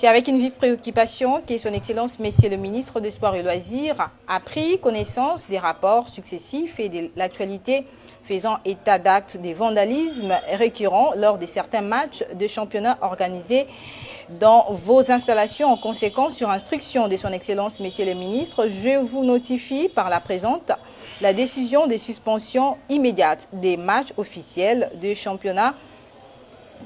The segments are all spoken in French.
C'est avec une vive préoccupation que son Excellence, Monsieur le ministre des Sports et Loisirs, a pris connaissance des rapports successifs et de l'actualité faisant état d'actes de vandalisme récurrents lors de certains matchs de championnat organisés dans vos installations. En conséquence, sur instruction de son Excellence, Monsieur le ministre, je vous notifie par la présente la décision de suspension immédiate des matchs officiels de championnat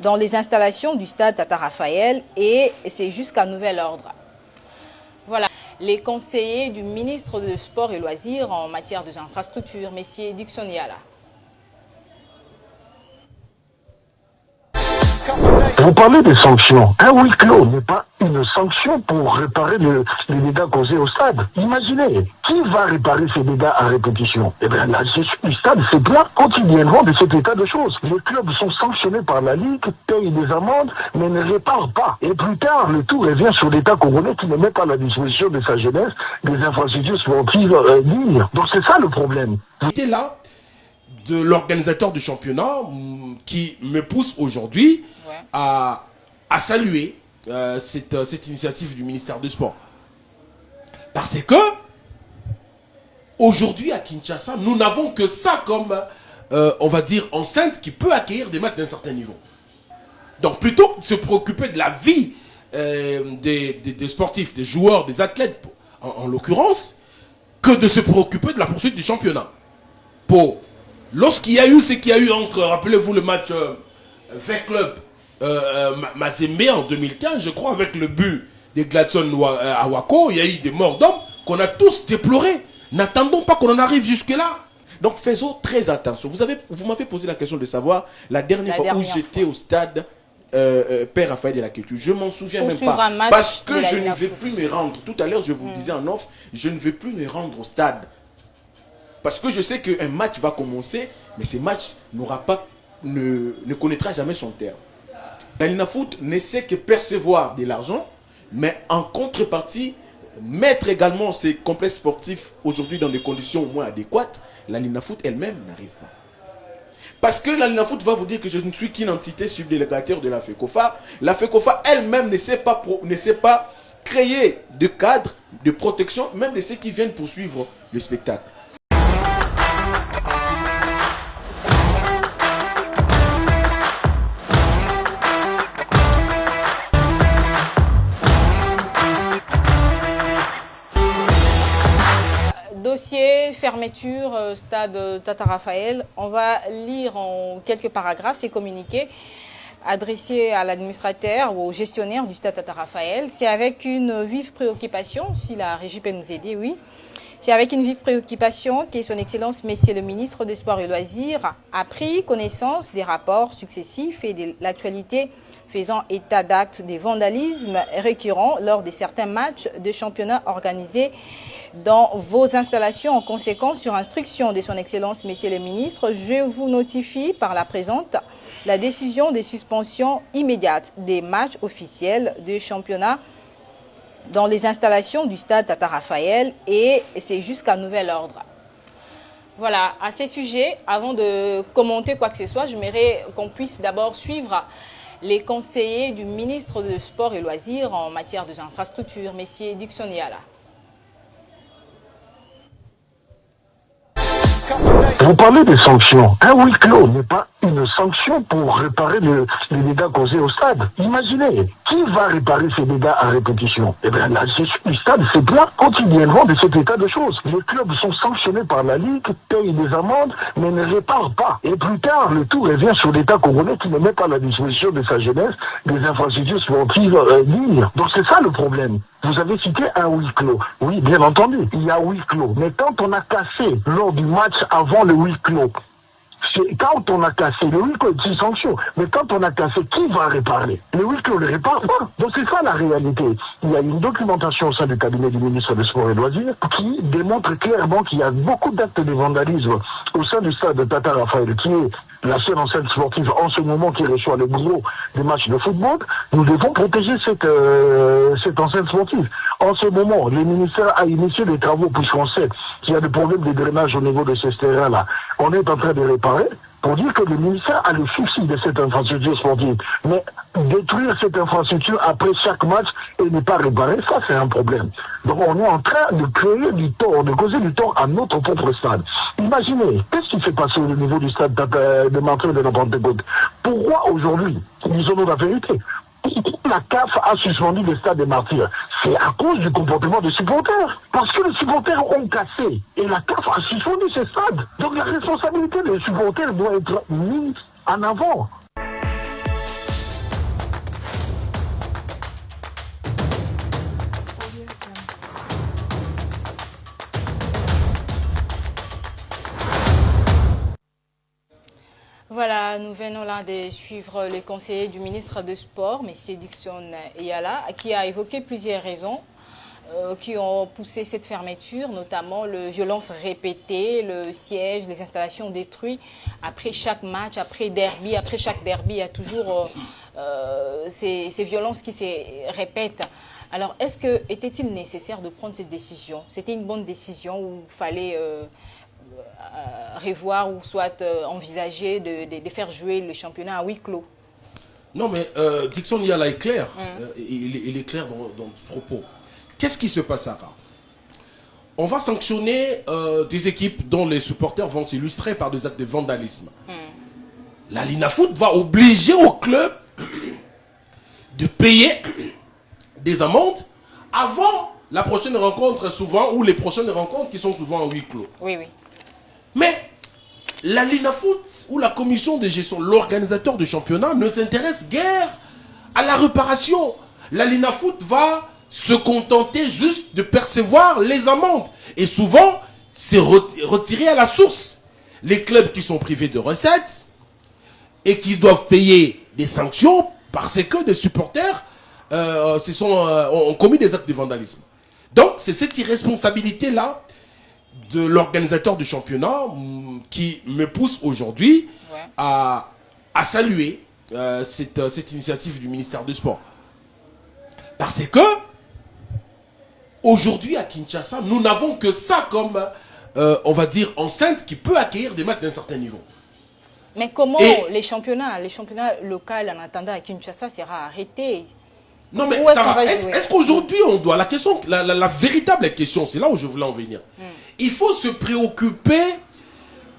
dans les installations du stade Tata Raphaël, et c'est jusqu'à nouvel ordre. Voilà, les conseillers du ministre des Sports et Loisirs en matière d'infrastructures, messieurs Dixon Yala. Vous parlez des sanctions. Un huis clos n'est pas une sanction pour réparer les dégâts causés au stade. Imaginez, qui va réparer ces dégâts à répétition? Eh bien, la gestion du stade se plaint quotidiennement de cet état de choses. Les clubs sont sanctionnés par la Ligue, payent des amendes, mais ne réparent pas. Et plus tard, le tout revient sur l'État congolais qui ne met pas à la disposition de sa jeunesse des infrastructures sportives dignes. Donc c'est ça le problème. C'était là de l'organisateur du championnat qui me pousse aujourd'hui à saluer cette initiative du ministère du Sport. Parce que aujourd'hui à Kinshasa, nous n'avons que ça comme, on va dire, enceinte qui peut accueillir des matchs d'un certain niveau. Donc plutôt que de se préoccuper de la vie des sportifs, des joueurs, des athlètes, en l'occurrence, que de se préoccuper de la poursuite du championnat. Lorsqu'il y a eu ce qu'il y a eu entre, rappelez-vous le match V Club Mazembe en 2015, je crois, avec le but de Gladson Awako, il y a eu des morts d'hommes qu'on a tous déplorés. N'attendons pas qu'on en arrive jusque-là. Donc faisons très attention. Vous m'avez posé la question de savoir la dernière fois où j'étais au stade Père Raphaël de la Culture. Je m'en souviens même pas. Parce que je ne vais plus me rendre. Tout à l'heure, je vous disais en off, je ne vais plus me rendre au stade. Parce que je sais qu'un match va commencer, mais ce match ne connaîtra jamais son terme. La Linafoot ne sait que percevoir de l'argent, mais en contrepartie, mettre également ses complexes sportifs aujourd'hui dans des conditions au moins adéquates, la Linafoot elle-même n'arrive pas. Parce que la Linafoot va vous dire que je ne suis qu'une entité subdélégataire de la FECOFA. La FECOFA elle-même ne sait pas créer de cadre de protection, même de ceux qui viennent poursuivre le spectacle. Dossier fermeture stade Tata Raphaël. On va lire en quelques paragraphes ces communiqués adressés à l'administrateur ou au gestionnaire du stade Tata Raphaël. C'est avec une vive préoccupation, si la régie peut nous aider, oui. C'est avec une vive préoccupation que son Excellence, Monsieur le ministre des Sports et Loisirs, a pris connaissance des rapports successifs et de l'actualité faisant état d'actes de vandalisme récurrents lors de certains matchs de championnat organisés dans vos installations. En conséquence, sur instruction de son Excellence, Monsieur le ministre, je vous notifie par la présente la décision de suspension immédiate des matchs officiels de championnat dans les installations du stade Tata Raphaël, et c'est jusqu'à nouvel ordre. Voilà, à ces sujets, avant de commenter quoi que ce soit, j'aimerais qu'on puisse d'abord suivre les conseillers du ministre des Sports et Loisirs en matière d'infrastructures, messieurs Dixon Yala. Vous parlez des sanctions. Un huis clos n'est pas une sanction pour réparer les dégâts causés au stade. Imaginez, qui va réparer ces dégâts à répétition? Eh bien, la gestion du stade se plaint quotidiennement de cet état de choses. Les clubs sont sanctionnés par la Ligue, payent des amendes, mais ne réparent pas. Et plus tard, le tout revient sur l'État congolais qui ne met pas à la disposition de sa jeunesse des infrastructures sportives dignes. Donc c'est ça le problème. Vous avez cité un huis clos. Oui, bien entendu, il y a huis clos. Mais quand on a cassé lors du match avant le huis clos, quand on a cassé, le huis clos est une sanction. Mais quand on a cassé, qui va réparer? Le huis clos ne répare pas. Donc c'est ça la réalité. Il y a une documentation au sein du cabinet du ministre des Sports et Loisirs qui démontre clairement qu'il y a beaucoup d'actes de vandalisme au sein du stade de Tata Raphaël, qui est la seule enceinte sportive en ce moment qui reçoit le gros des matchs de football. Nous devons protéger cette enceinte sportive. En ce moment, le ministère a initié des travaux puisqu'on sait qu'il y a des problèmes de drainage au niveau de ces terrains-là. On est en train de réparer. pour dire que le ministère a le souci de cette infrastructure sportive. Mais détruire cette infrastructure après chaque match et ne pas réparer, ça c'est un problème. Donc on est en train de créer du tort, de causer du tort à notre propre stade. Imaginez, qu'est-ce qui s'est passé au niveau du stade de Martyrs de la Pentecôte? Pourquoi aujourd'hui, disons-nous la vérité, la CAF a suspendu le stade des Martyrs? C'est à cause du comportement des supporters. Parce que les supporters ont cassé. Et la CAF a suspendu ce stade. Donc la responsabilité des supporters doit être mise en avant. Voilà, nous venons là de suivre le conseiller du ministre des Sports, M. Dickson Eyala, qui a évoqué plusieurs raisons qui ont poussé cette fermeture, notamment les violences répétées, le siège, les installations détruites après chaque match, après chaque derby, il y a toujours ces violences qui se répètent. Alors, était-il nécessaire de prendre cette décision? C'était une bonne décision où il fallait revoir ou soit envisager de faire jouer le championnat à huis clos? Non, mais Dickson Eyala est clair. Il est clair dans ce propos. Qu'est-ce qui se passe, Sarah? On va sanctionner des équipes dont les supporters vont s'illustrer par des actes de vandalisme. La Linafoot va obliger au club de payer des amendes avant la prochaine rencontre, souvent, ou les prochaines rencontres qui sont souvent en huis clos. Oui, oui. Mais la Linafoot ou la commission de gestion, l'organisateur du championnat, ne s'intéresse guère à la réparation. La Linafoot va se contenter juste de percevoir les amendes. Et souvent, c'est retiré à la source. Les clubs qui sont privés de recettes et qui doivent payer des sanctions parce que des supporters ont commis des actes de vandalisme. Donc, c'est cette irresponsabilité-là de l'organisateur du championnat qui me pousse aujourd'hui à saluer cette initiative du ministère du Sport. Parce que aujourd'hui à Kinshasa, nous n'avons que ça comme, on va dire, enceinte qui peut accueillir des matchs d'un certain niveau. Mais comment les championnats locaux en attendant à Kinshasa sera arrêté? Non mais Sarah, est-ce qu'aujourd'hui on doit, la véritable question, c'est là où je voulais en venir. Il faut se préoccuper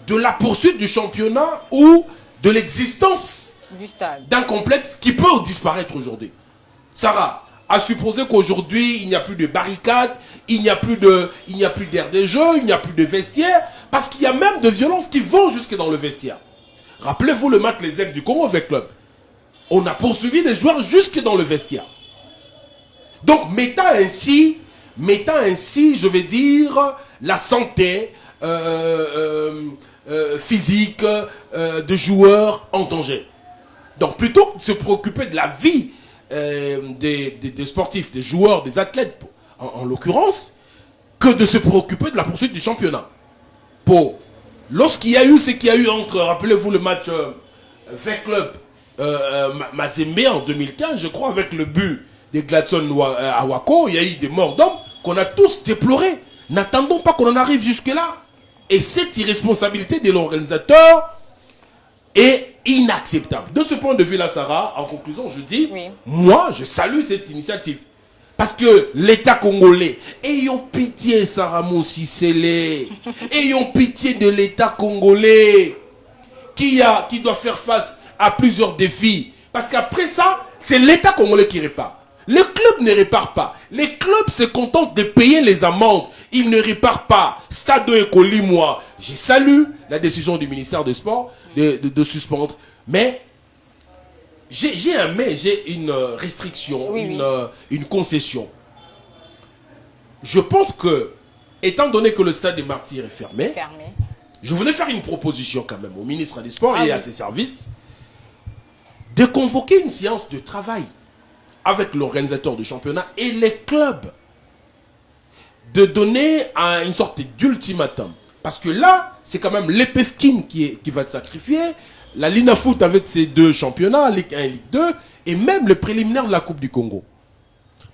de la poursuite du championnat ou de l'existence d'un complexe qui peut disparaître aujourd'hui. Sarah, à supposer qu'aujourd'hui il n'y a plus de barricades, il n'y a plus d'air de jeu, il n'y a plus de vestiaire, parce qu'il y a même de violences qui vont jusque dans le vestiaire. Rappelez-vous le match Les Aigles du Congo avec Club. On a poursuivi des joueurs jusque dans le vestiaire. Donc, mettant ainsi, je vais dire, la santé physique de joueurs en danger. Donc, plutôt que de se préoccuper de la vie des sportifs, des joueurs, des athlètes, en l'occurrence, que de se préoccuper de la poursuite du championnat. Lorsqu'il y a eu ce qu'il y a eu entre, rappelez-vous le match avec Club Mazembe en 2015, je crois, avec le but de Gladson Awako, il y a eu des morts d'hommes qu'on a tous déplorés. N'attendons pas qu'on en arrive jusque-là. Et cette irresponsabilité de l'organisateur est inacceptable. De ce point de vue-là, Sarah, en conclusion, je dis, moi, je salue cette initiative. Parce que l'État congolais, ayons pitié, Sarah Moussissele, ayons pitié de l'État congolais qui doit faire face à plusieurs défis. Parce qu'après ça, c'est l'État congolais qui répare. Les clubs ne réparent pas. Les clubs se contentent de payer les amendes. Ils ne réparent pas. Stade Ekoli, moi, je salue la décision du ministère des Sports de suspendre. Mais j'ai une restriction, une concession. Je pense que, étant donné que le stade des Martyrs est fermé, je voulais faire une proposition quand même au ministre des Sports et à ses services de convoquer une séance de travail avec l'organisateur du championnat et les clubs, de donner une sorte d'ultimatum. Parce que là, c'est quand même l'EPFKIN qui va être sacrifié, la Linafoot avec ses deux championnats, Ligue 1 et Ligue 2, et même le préliminaire de la Coupe du Congo.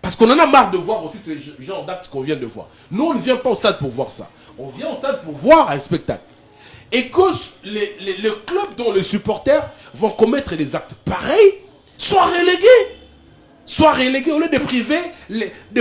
Parce qu'on en a marre de voir aussi ce genre d'actes qu'on vient de voir. Nous, on ne vient pas au stade pour voir ça. On vient au stade pour voir un spectacle. et que le club dont les supporters vont commettre des actes pareils soient relégués. Soit relégués au lieu de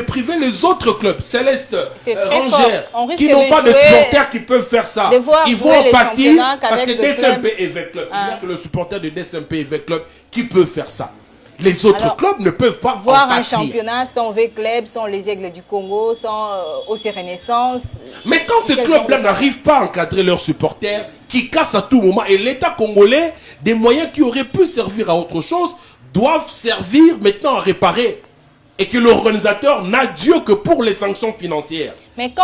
priver les autres clubs, Céleste, Rangers, qui n'ont pas de supporters qui peuvent faire ça. Ils vont en pâtir parce que DSMP et V Club, il n'y a que le supporter de DSMP et V Club qui peut faire ça. Les autres clubs ne peuvent pas voir un championnat sans V-Club, sans les Aigles du Congo, sans OC Renaissance. Mais quand ces clubs-là n'arrivent pas à encadrer leurs supporters, qui cassent à tout moment, et l'État congolais, des moyens qui auraient pu servir à autre chose, doivent servir maintenant à réparer. Et que l'organisateur n'a Dieu que pour les sanctions financières,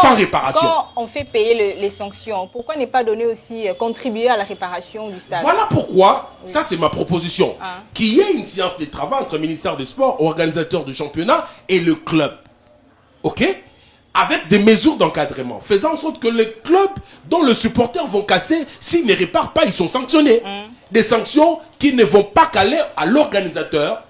sans réparation. Quand on fait payer les sanctions, pourquoi ne pas donner aussi, contribuer à la réparation du stade? Voilà pourquoi, ça c'est ma proposition, qu'il y ait une séance de travail entre le ministère des Sports, organisateur du championnat et le club. Ok? Avec des mesures d'encadrement, faisant en sorte que les clubs dont les supporters vont casser, s'ils ne réparent pas, ils sont sanctionnés. Des sanctions qui ne vont pas caler à l'organisateur.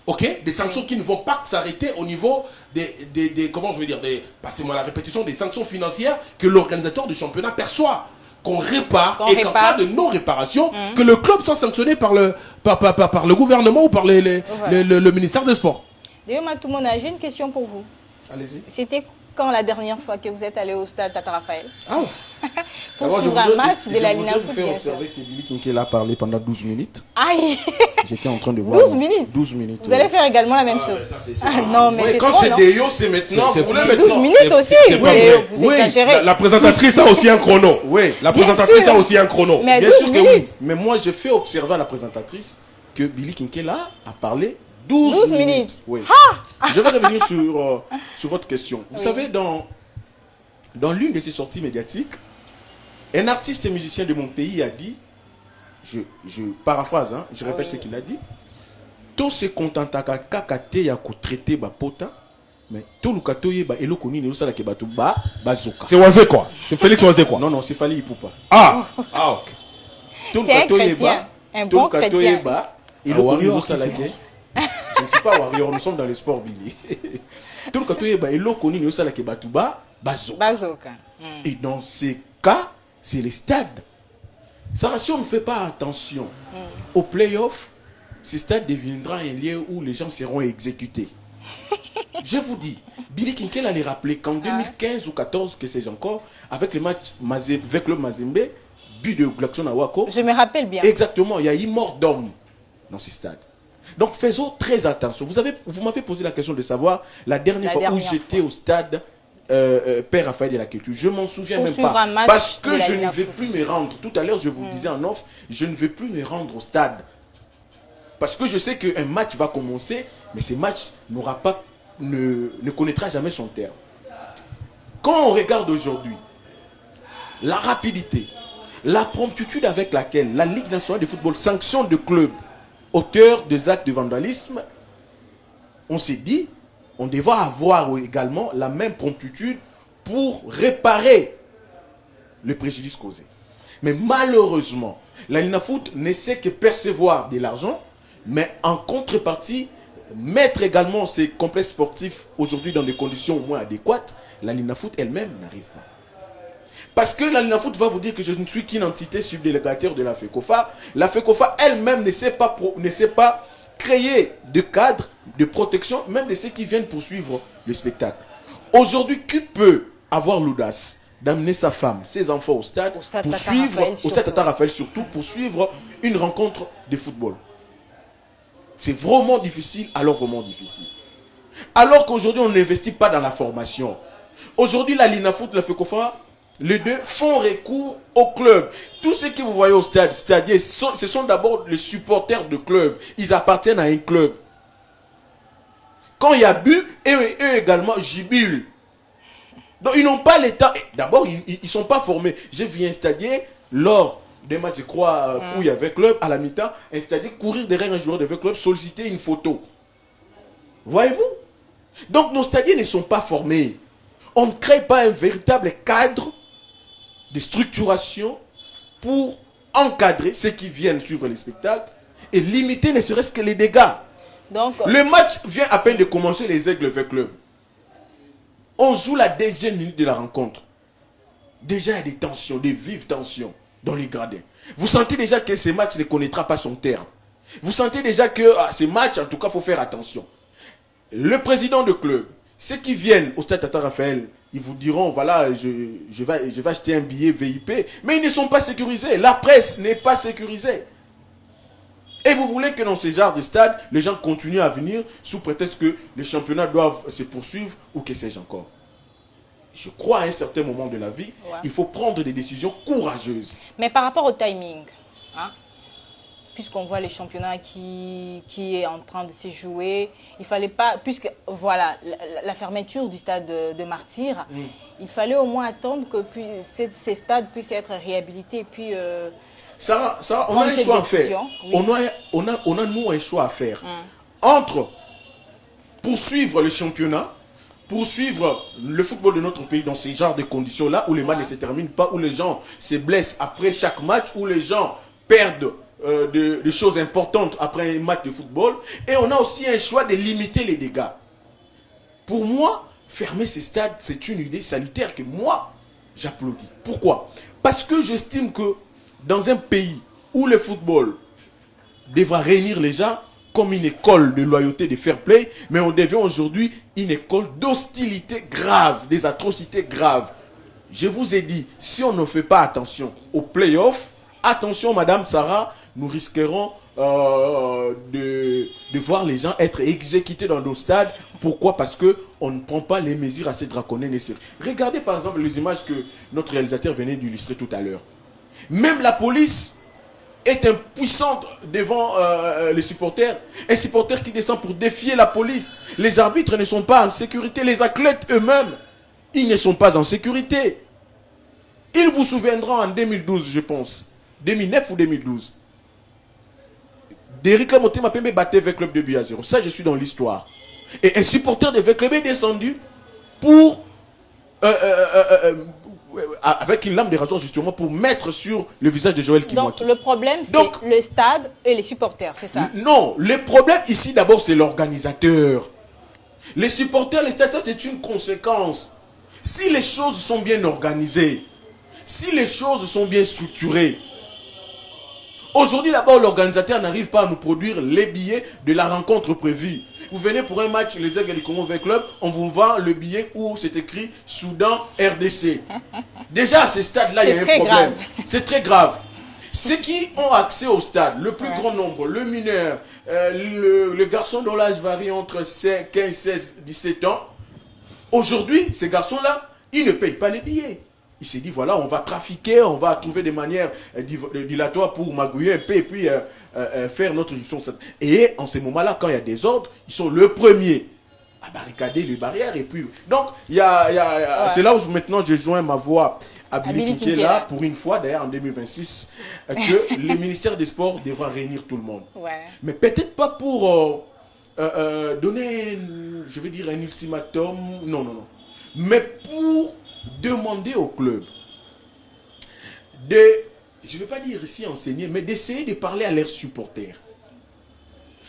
Ok, des sanctions qui ne vont pas s'arrêter au niveau des comment je veux dire, passez-moi la répétition, des sanctions financières que l'organisateur du championnat perçoit. Qu'on répare et qu'en cas de non-réparation, que le club soit sanctionné par le gouvernement ou par le ministère des Sports. D'ailleurs, Matoumona, j'ai une question pour vous. Allez-y. C'était quand la dernière fois que vous êtes allé au stade Tata Raphaël? Pour suivre un match de la Ligue 1 Foot, bien sûr. Que Billy Kinkela a parlé pendant 12 minutes. Aïe. J'étais en train de voir. 12 minutes 12 minutes. Vous allez faire également la même chose. Non, mais c'est quand c'est Déo, c'est maintenant. C'est 12 minutes aussi. Vous exagérez. La présentatrice a aussi un chrono. Oui, la présentatrice a aussi un chrono. Mais 12 minutes. Mais moi, je fais observer à la présentatrice que Billy Kinkela a parlé 12 minutes. Oui. Je vais revenir sur votre question. Vous savez, dans l'une de ses sorties médiatiques, un artiste et musicien de mon pays a dit, je paraphrase, je répète ce qu'il a dit, tout se contenta kakate ya ko traiter ba pota, mais tout le katoye ba eloko nini osala ke batu ba bazoka. C'est Wazé quoi? C'est Félix Wazé quoi? Non, c'est Fali Ipupa. Ok. Tout le katoye ba, tout le katoye ba, eloko nini osala ke. Je ne suis pas warrior, nous sommes dans le sport, Billy. Tout le katoye ba eloko nini osala ke batu ba bazoka. Et dans ces cas, c'est les stades. Ça, si on ne fait pas attention aux playoffs, ce stade deviendra un lieu où les gens seront exécutés. Je vous dis, Billy Kinkela allait rappeler qu'en 2015 ou 2014, que sais-je encore, avec le match avec le Mazembe, but de Glaxon Awako. Je me rappelle bien. Exactement, il y a eu mort d'homme dans ce stade. Donc faisons très attention. Vous m'avez posé la question de savoir la dernière fois où j'étais au stade Père Raphaël de la Culture. Je m'en souviens même pas. Parce que je ne vais plus me rendre. Tout à l'heure, je vous disais en off, je ne vais plus me rendre au stade. Parce que je sais qu'un match va commencer, mais ce match ne connaîtra jamais son terme. Quand on regarde aujourd'hui, la rapidité, la promptitude avec laquelle la Ligue nationale de football sanctionne des clubs auteurs des actes de vandalisme, on s'est dit, on devra avoir également la même promptitude pour réparer le préjudice causé. Mais malheureusement, la Linafoot ne sait que percevoir de l'argent, mais en contrepartie, mettre également ces complexes sportifs aujourd'hui dans des conditions au moins adéquates, la Linafoot elle-même n'arrive pas. Parce que la Linafoot va vous dire que je ne suis qu'une entité subdélégataire de la FECOFA. La FECOFA elle-même ne sait pas créer de cadre de protection, même de ceux qui viennent poursuivre le spectacle. Aujourd'hui, qui peut avoir l'audace d'amener sa femme, ses enfants au stade pour suivre, au stade Tata Raphaël surtout, pour suivre une rencontre de football? C'est vraiment difficile, alors vraiment difficile. Alors qu'aujourd'hui, on n'investit pas dans la formation. Aujourd'hui, la Linafoot, la FECOFA, les deux font recours au club. Tous ceux que vous voyez au stade, c'est-à-dire, ce sont d'abord les supporters de club. Ils appartiennent à un club. Quand il y a but, eux également jubilent. Donc ils n'ont pas l'état. D'abord, ils ne sont pas formés. J'ai vu un stadier lors des matchs, je crois, où il y avait club, à la mi-temps, un stadier courir derrière un joueur de club, solliciter une photo. Voyez-vous? Donc nos stadiers ne sont pas formés. On ne crée pas un véritable cadre de structuration pour encadrer ceux qui viennent suivre les spectacles et limiter ne serait-ce que les dégâts. Donc, le match vient à peine de commencer, les Aigles avec club. On joue la deuxième minute de la rencontre. Déjà, il y a des tensions, des vives tensions. dans les gradins. Vous sentez déjà que ces matchs ne connaîtra pas son terme. Vous sentez déjà que ces matchs, en tout cas, il faut faire attention. Le président de club, ceux qui viennent au stade Tata Raphaël, ils vous diront, voilà, je vais acheter un billet VIP, mais ils ne sont pas sécurisés. La presse n'est pas sécurisée. Et vous voulez que dans ces genres de stades, les gens continuent à venir sous prétexte que les championnats doivent se poursuivre ou que sais-je encore. Je crois à un certain moment de la vie, il faut prendre des décisions courageuses. Mais par rapport au timing, hein, puisqu'on voit les championnats qui est en train de se jouer, il fallait pas, puisque voilà, la fermeture du stade de Martyrs, il fallait au moins attendre que ces stades puissent être réhabilités. Puis, Sarah, on a un choix à faire. Oui. On a nous un choix à faire. Entre poursuivre le championnat, poursuivre le football de notre pays dans ces genres de conditions-là, où les matchs ne se terminent pas, où les gens se blessent après chaque match, où les gens perdent des choses importantes après un match de football. Et on a aussi un choix de limiter les dégâts. Pour moi, fermer ces stades, c'est une idée salutaire que moi, j'applaudis. Pourquoi? Parce que j'estime que dans un pays où le football devra réunir les gens comme une école de loyauté, de fair play, mais on devient aujourd'hui une école d'hostilité grave, des atrocités graves. Je vous ai dit, si on ne fait pas attention aux playoffs, attention Madame Sarah, nous risquerons de voir les gens être exécutés dans nos stades. Pourquoi? Parce qu'on ne prend pas les mesures assez draconiennes nécessaires. Regardez par exemple les images que notre réalisateur venait d'illustrer tout à l'heure. Même la police est impuissante devant les supporters. Un supporter qui descend pour défier la police. Les arbitres ne sont pas en sécurité. Les athlètes eux-mêmes, ils ne sont pas en sécurité. Il vous souviendra en 2012, je pense. 2009 ou 2012. Derrick Lamoté m'a battu avec Club de but à 0. Ça, je suis dans l'histoire. Et un supporter de Club est descendu pour... avec une lame de rasoir justement pour mettre sur le visage de Joël Kimwaki. Donc le problème c'est le stade et les supporters, c'est ça? Non, le problème ici d'abord c'est l'organisateur. Les supporters, les stades, ça c'est une conséquence. Si les choses sont bien organisées, si les choses sont bien structurées, aujourd'hui d'abord l'organisateur n'arrive pas à nous produire les billets de la rencontre prévue. Vous venez pour un match, les Aigles du Congo avec club, on vous vend le billet où c'est écrit Soudan RDC. Déjà à ce stade-là, il y a un problème. C'est très grave. Ceux qui ont accès au stade, le plus grand nombre, le mineur, le garçon dont l'âge varie entre 15, 16, 17 ans, aujourd'hui, ces garçons-là, ils ne payent pas les billets. Il s'est dit, voilà, on va trafiquer, on va trouver des manières dilatoires pour magouiller un peu et puis faire notre édition. Et en ce moment-là, quand il y a des ordres, ils sont le premier à barricader les barrières. Et puis, donc, c'est là où maintenant je joins ma voix à Billy Kinkela pour une fois, d'ailleurs en 2026, que le ministère des Sports devra réunir tout le monde. Mais peut-être pas pour donner, je vais dire, un ultimatum, non. Mais pour demander au club de, je ne vais pas dire ici enseigner, mais d'essayer de parler à leurs supporters.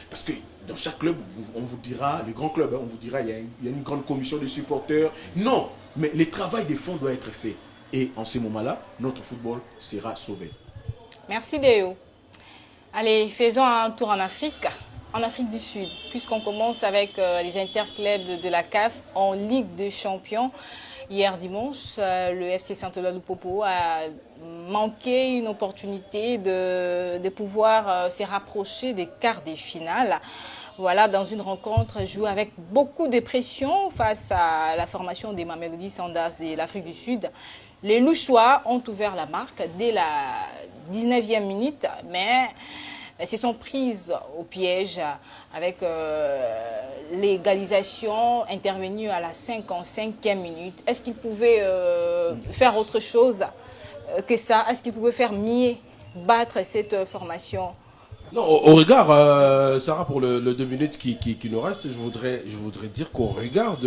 Parce que dans chaque club, on vous dira, les grands clubs, on vous dira, il y a une grande commission de supporters. Non, mais le travail de fond doit être fait. Et en ce moment-là, notre football sera sauvé. Merci Déo. Allez, faisons un tour en Afrique du Sud, puisqu'on commence avec les interclubs de la CAF en Ligue des Champions. Hier dimanche, le FC Saint-Eloi-Lupopo a manqué une opportunité de pouvoir se rapprocher des quarts des finales. Voilà, dans une rencontre jouée avec beaucoup de pression face à la formation des Mamelodi Sundowns de l'Afrique du Sud. Les Louchois ont ouvert la marque dès la 19e minute, mais se sont prises au piège avec l'égalisation intervenue à la 55e minute. Est-ce qu'ils pouvaient faire autre chose que ça? Est-ce qu'ils pouvaient faire mieux, battre cette formation? Non, au regard, Sarah, pour le 2 minutes qui nous reste, je voudrais dire qu'au regard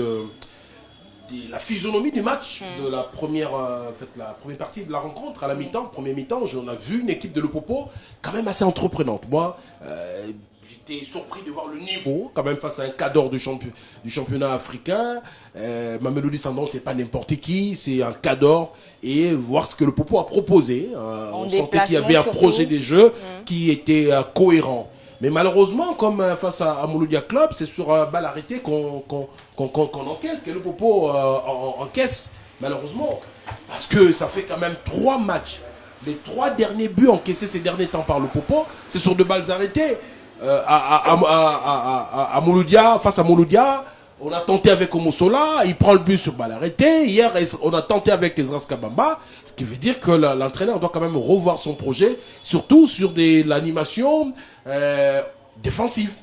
la physionomie du match de la première partie de la rencontre à la mi-temps, premier mi-temps, on a vu une équipe de Lupopo quand même assez entreprenante. Moi, j'étais surpris de voir le niveau quand même face à un cadre du championnat africain. Mamelodi Sundowns, c'est pas n'importe qui, c'est un cadre, et voir ce que le Lupopo a proposé. On sentait qu'il y avait un projet des jeux qui était cohérent. Mais malheureusement, comme face à Mouloudia Club, c'est sur balle arrêtée qu'on encaisse, que le Popo encaisse, malheureusement. Parce que ça fait quand même 3 matchs. Les 3 derniers buts encaissés ces derniers temps par le Popo, c'est sur 2 balles arrêtées. À Mouloudia, face à Mouloudia, on a tenté avec Omosola, il prend le but sur balle arrêtée. Hier, on a tenté avec Ezras Kabamba, ce qui veut dire que l'entraîneur doit quand même revoir son projet, surtout sur l'animation défensive.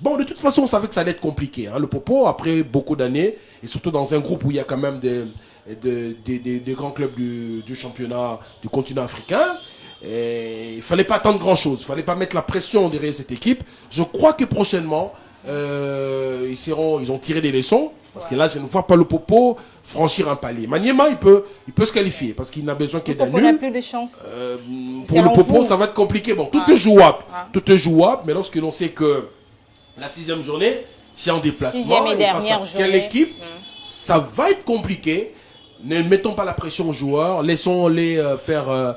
Bon, de toute façon, on savait que ça allait être compliqué. Hein. Le Popo, après beaucoup d'années, et surtout dans un groupe où il y a quand même des grands clubs du championnat du continent africain, il ne fallait pas attendre grand-chose. Il ne fallait pas mettre la pression derrière cette équipe. Je crois que prochainement, ils ont tiré des leçons. Parce que là, je ne vois pas le Popo franchir un palier. Maniema, il peut se qualifier parce qu'il n'a besoin que d'un nul. On n'a plus de chance. Pour le Popo, ça va être compliqué. Bon, tout est jouable. Tout est jouable, mais lorsque l'on sait que la 6e journée, c'est en déplacement, et dernière face à quelle équipe, ça va être compliqué. Ne mettons pas la pression aux joueurs. Laissons-les faire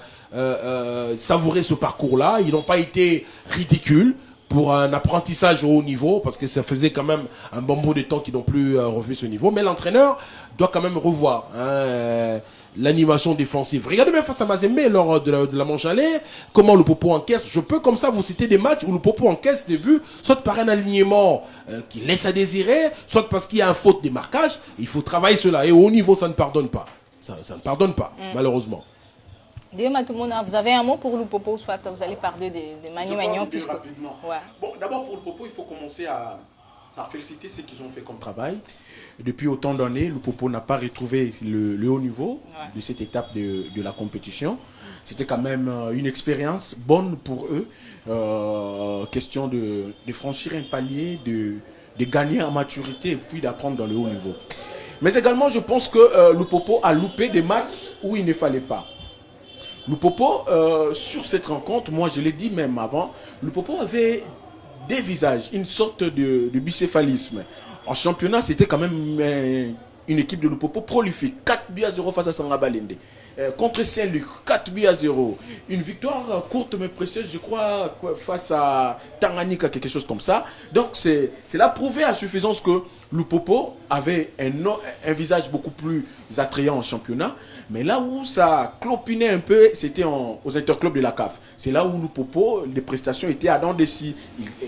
savourer ce parcours-là. Ils n'ont pas été ridicules pour un apprentissage au haut niveau, parce que ça faisait quand même un bon bout de temps qu'ils n'ont plus revu ce niveau. Mais l'entraîneur doit quand même revoir l'animation défensive. Regardez bien face à Mazembe lors de la manche aller, comment le Popo encaisse. Je peux comme ça vous citer des matchs où le Popo encaisse des buts, soit par un alignement qui laisse à désirer, soit parce qu'il y a un faute de marquage. Il faut travailler cela. Et au haut niveau, ça ne pardonne pas. Ça ne pardonne pas, malheureusement. Vous avez un mot pour le Popo, soit vous allez parler de Mani Magnon puisque... rapidement. Ouais. Bon, d'abord pour le Popo, il faut commencer par féliciter ce qu'ils ont fait comme travail. Depuis autant d'années, le Popo n'a pas retrouvé le haut niveau de cette étape de la compétition. C'était quand même une expérience bonne pour eux. Question de franchir un palier, de gagner en maturité et puis d'apprendre dans le haut niveau. Mais également, je pense que le Popo a loupé des matchs où il ne fallait pas. Le Popo, sur cette rencontre, moi je l'ai dit même avant, le Popo avait des visages, une sorte de bicéphalisme. En championnat, c'était quand même une équipe de Lupopo prolifique. 4-0 face à Sangabalende. Contre Saint-Luc, 4-0. Une victoire courte mais précieuse, je crois, face à Tanganyika, quelque chose comme ça. Donc, c'est là prouvé à suffisance que Lupopo avait un visage beaucoup plus attrayant en championnat. Mais là où ça clopinait un peu, c'était aux interclubs de la CAF. C'est là où Lupopo, les prestations étaient à dents de scie.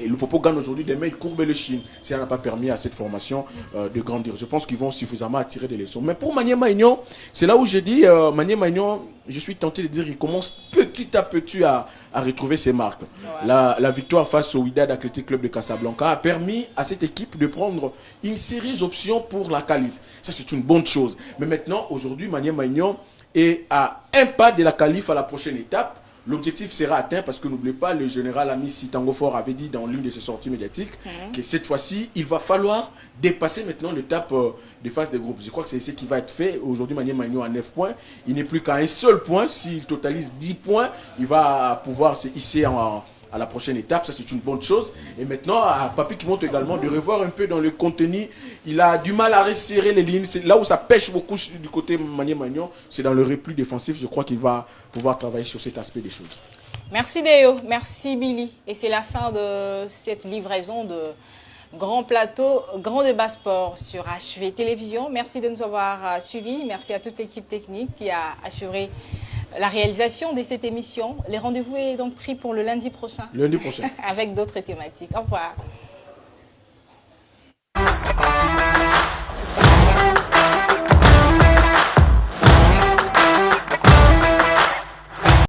Lupopo gagne aujourd'hui, demain il courbe le chine. Ça n'a pas permis à cette formation de grandir. Je pense qu'ils vont suffisamment attirer des leçons. Mais pour Maniema Magnon, c'est là où j'ai dit, Maniema Magnon, je suis tenté de dire qu'il commence petit à petit à retrouver ses marques. Ouais. La victoire face au Wydad Athletic Club de Casablanca a permis à cette équipe de prendre une série d'options pour la qualif. Ça, c'est une bonne chose. Mais maintenant, aujourd'hui, Maniema Magnon est à un pas de la qualif à la prochaine étape. L'objectif sera atteint parce que n'oubliez pas, le général Amissi Tango Fort avait dit dans l'une de ses sorties médiatiques que cette fois-ci, il va falloir dépasser maintenant l'étape de phase des groupes. Je crois que c'est ce qui va être fait. Aujourd'hui, Maniema Magnon a 9 points. Il n'est plus qu'à un seul point. S'il totalise 10 points, il va pouvoir se hisser à la prochaine étape. Ça, c'est une bonne chose. Et maintenant, à Papi qui montre également de revoir un peu dans le contenu. Il a du mal à resserrer les lignes. C'est là où ça pêche beaucoup du côté Maniema Magnon. C'est dans le repli défensif. Je crois qu'il va pouvoir travailler sur cet aspect des choses. Merci Déo, merci Billy. Et c'est la fin de cette livraison de Grand Plateau, Grand Débat Sport sur HV Télévision. Merci de nous avoir suivis. Merci à toute l'équipe technique qui a assuré la réalisation de cette émission. Les rendez-vous est donc pris pour le lundi prochain. Lundi prochain. Avec d'autres thématiques. Au revoir.